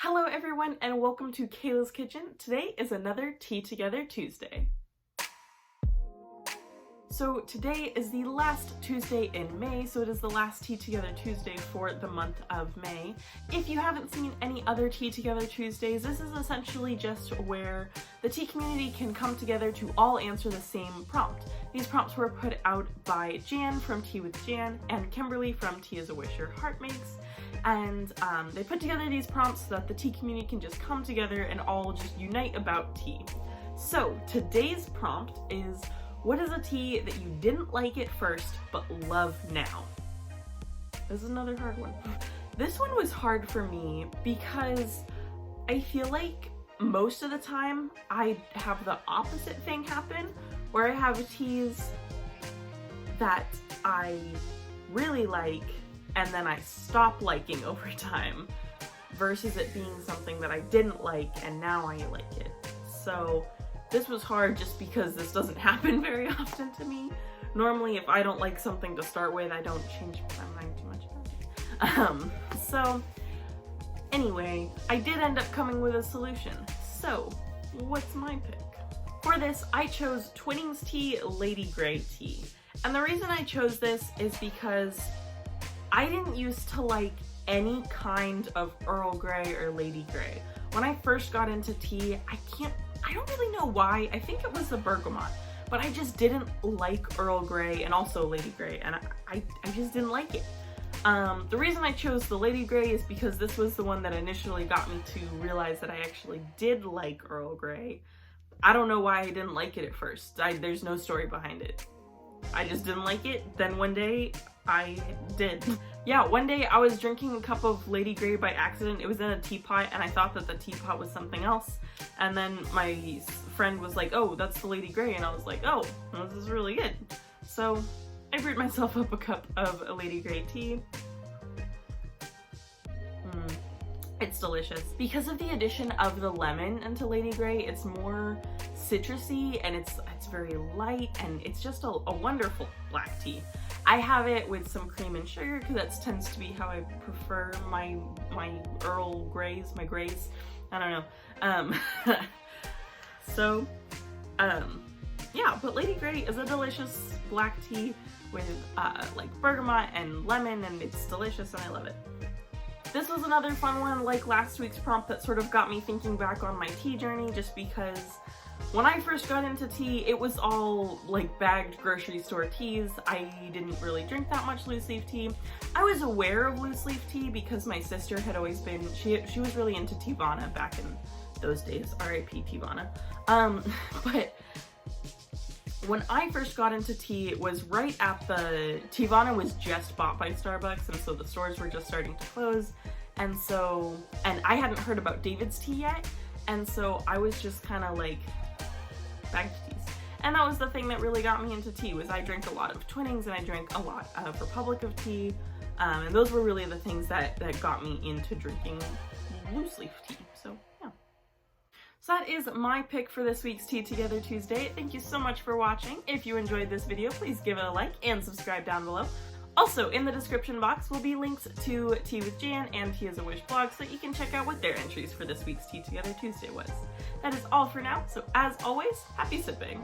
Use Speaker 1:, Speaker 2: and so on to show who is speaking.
Speaker 1: Hello everyone and welcome to Kayla's Kitchen. Today is another Tea Together Tuesday. So today is the last Tuesday in May, so it is the last Tea Together Tuesday for the month of May. If you haven't seen any other Tea Together Tuesdays, this is essentially just where the tea community can come together to all answer the same prompt. These prompts were put out by Jan from Tea with Jan and Kimberly from Tea is a Wish Your Heart Makes. And they put together these prompts so that the tea community can just come together and all just unite about tea. So today's prompt is, what is a tea that you didn't like at first but love now? This is another hard one. This one was hard for me because I feel like most of the time I have the opposite thing happen, where I have teas that I really like and then I stop liking over time, versus it being something that I didn't like and now I like it. So this was hard just because this doesn't happen very often to me. Normally if I don't like something to start with, I don't change my mind too much about it. So anyway, I did end up coming with a solution. So what's my pick? For this, I chose Twinings Tea Lady Grey tea. And the reason I chose this is because I didn't used to like any kind of Earl Grey or Lady Grey. When I first got into tea, I don't really know why. I think it was the bergamot, but I just didn't like Earl Grey and also Lady Grey, and I just didn't like it. The reason I chose the Lady Grey is because this was the one that initially got me to realize that I actually did like Earl Grey. I don't know why I didn't like it at first. There's no story behind it. I just didn't like it. Then one day I did. Yeah, one day I was drinking a cup of Lady Grey by accident. It was in a teapot and I thought that the teapot was something else. And then my friend was like, oh, that's the Lady Grey. And I was like, oh, this is really good. So I brewed myself up a cup of a Lady Grey tea. It's delicious. Because of the addition of the lemon into Lady Grey, it's more citrusy and it's very light and it's just a wonderful black tea. I have it with some cream and sugar because that tends to be how I prefer my Earl Greys, my Greys. I don't know. Yeah, but Lady Grey is a delicious black tea with like bergamot and lemon, and it's delicious and I love it. This was another fun one, like last week's prompt, that sort of got me thinking back on my tea journey, just because when I first got into tea, it was all like bagged grocery store teas. I didn't really drink that much loose leaf tea. I was aware of loose leaf tea because my sister had always been, she was really into Teavana back in those days, R.I.P. Teavana. But when I first got into tea, it was right at Teavana was just bought by Starbucks, and so the stores were just starting to close. And I hadn't heard about David's tea yet, and so I was just kind of like, bagged teas. And that was the thing that really got me into tea, was I drank a lot of Twinings and I drank a lot of Republic of tea, and those were really the things that got me into drinking loose leaf tea. So yeah. So that is my pick for this week's Tea Together Tuesday. Thank you so much for watching. If you enjoyed this video, please give it a like and subscribe down below. Also, in the description box will be links to Tea with Jan and Tea is a Wish blogs so that you can check out what their entries for this week's Tea Together Tuesday was. That is all for now, so as always, happy sipping!